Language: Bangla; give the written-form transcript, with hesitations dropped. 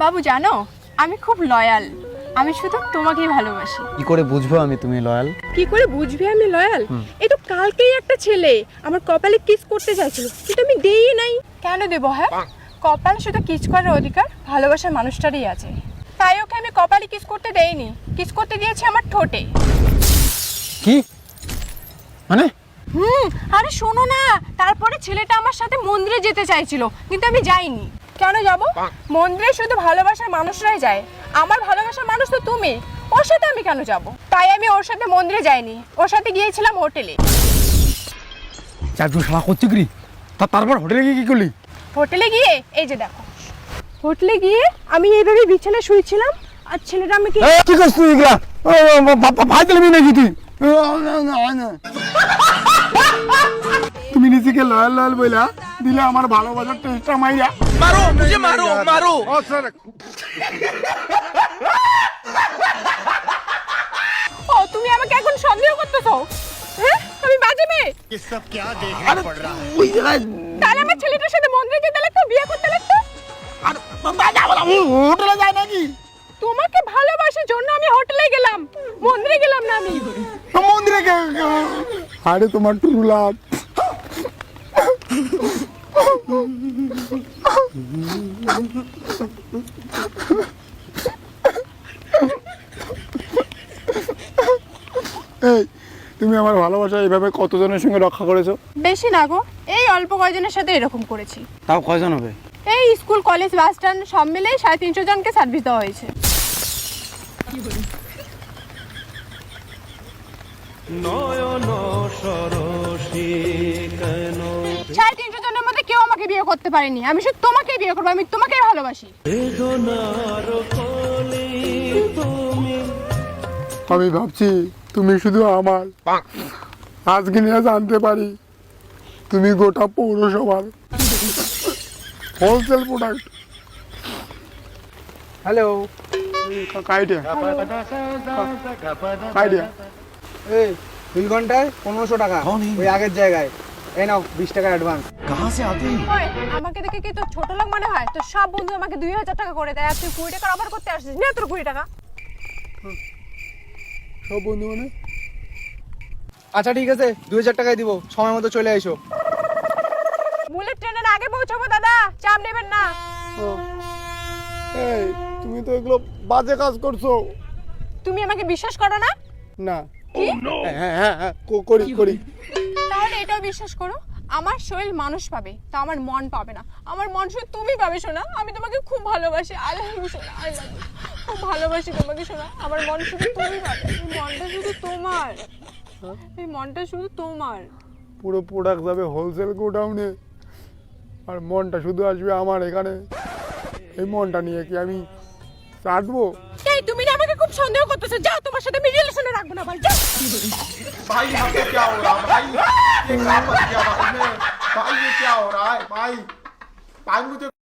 বাবু জানো, আমি খুব লয়াল। আমি শুধু তোমাকেই ভালোবাসি। কি করে বুঝবো আমি তুমি লয়াল? কি করে বুঝবি আমি লয়াল? এই তো কালকেই একটা ছেলে আমার কপালে কিস করতে চাইছিল, কিন্তু আমি দেই নাই। কেন দেবো? হ্যাঁ, কপালে শুধু কিস করার অধিকার ভালোবাসার মানুষটারই আছে। তাই ওকে আমি কপালে কিস করতে দেইনি, কিস করতে দিয়েছি আমার ঠোঁটে। কি মানে? আরে শোনো না, তারপরে ছেলেটা আমার সাথে মন্দিরে যেতে চাইছিল, কিন্তু আমি যাইনি। কেন যাব? মন্দিরে শুধু ভালোবাসার মানুষরাই যায়, আমার ভালোবাসার মানুষ তো তুমি। ওর সাথে আমি কেন যাব? তাই আমি ওর সাথে মন্দিরে যাইনি, ওর সাথে গিয়েছিলাম হোটেলে। চারজন শালা করছে কি? তারপর হোটেলে গিয়ে কি করলি? হোটেলে গিয়ে এই যে দেখো, হোটেলে গিয়ে আমি এইভাবে বিছানায় শুয়েছিলাম, আর ছেলেটা আমাকে কি করছিস তুই এগুলা? ভাই দিলি নাকি তুই? তুমি নিজেকে লয়াল লয়াল বইলা দিলে আমার ভালোবাসার টেস্টটা মাইরা। मारो मुझे, मारो मारो। ও তুমি আমাকে এখন সন্দেহ করতেছো? হ্যাঁ, আমি বাজে মেয়ে? ये सब क्या देखना पड़ रहा है? ওই জায়গায় তাহলে আমার ছেলেটার সাথে মন্দিরে যেতে লাগতো, বিয়ে করতে লাগতো। হোটেলে যায় নাকি? তোমাকে ভালোবাসার জন্য আমি হোটেলে গেলাম, মন্দিরে গেলাম না আমি। মন্দিরে আরে তোমার ট্রু লাভ। এই তুমি আমার ভালোবাসা এইভাবে কতজনের সঙ্গে রক্ষা করেছো? বেশি না গো, এই অল্প কয়জনের সাথে এরকম করেছি। তাও কয়জন হবে? এই স্কুল, কলেজ, বাস স্ট্যান্ড সব মিলে 350 জনকে সার্ভিস দেওয়া হয়েছে। নয়ন সরসী কেন 350 জনের মধ্যে কেউ আমাকে বিয়ে করতে পারেনি। আমি শুধু তোমাকেই বিয়ে করবো, আমি তোমাকেই ভালোবাসি। বেদনার কলি তুমি। আমি ভাবছি তুমি শুধু আমার, আজকে নিয়ে জানতে পারি তুমি গোটা পৌরসভার হোলসেল প্রোডাক্ট। হ্যালো, কাইডিয়া কাইডিয়া এই 2 ঘন্টায় 1500 টাকা ওই আগের জায়গায়। এই নাও 20 টাকা অ্যাডভান্স। ওই, আমাকে দেখে কি তোর ছোট লোক মনে হয়? তোর সব বন্ধু আমাকে 2000 টাকা করে দেয়, আর তুই 20 টাকা অফার করতে আসছিস না? তোর 20 টাকা সব বন্ধু মানে? আচ্ছা ঠিক আছে, 2000 টাকাই দিব, সময় মতো চলে এসো। বুলেট ট্রেনের আগে পৌঁছাবো দাদা, চাপ নেবেন না। এই তুমি তো এগুলো বাজে কাজ করছো। তুমি আমাকে বিশ্বাস করো না? না। কি? হ্যাঁ হ্যাঁ হ্যাঁ করি করি। তাহলে এটাও বিশ্বাস করো, আমার শরীর মানুষ পাবে, তা আমার মন পাবে না। আমার মন শুধু তুমি পাবে শোনা। আমি তোমাকে খুব ভালোবাসি, আই লাভ ইউ সোনা, আই লাভ ইউ। খুব ভালোবাসি তোমাকে শোনা। আমার মন শুধু তুমি পাবে, এই মনটা শুধু তোমার, এই মনটা শুধু তোমার। পুরো প্রোডাক্ট যাবে হোলসেল গোডাউনে, আর মনটা শুধু আসবে আমার এখানে। এই মনটা নিয়ে কি আমি চাটবো? এই তুমি না আমাকে খুব সন্দেহ করতেছো, যাও, তোমার সাথে আমি রিলেশনে রাখবো না ভাই, যাও। भाई यहाँ पे क्या हो रहा है भाई? ये क्या कर दिया भाई ने? भाई ये क्या हो रहा है भाई? भाई मुझे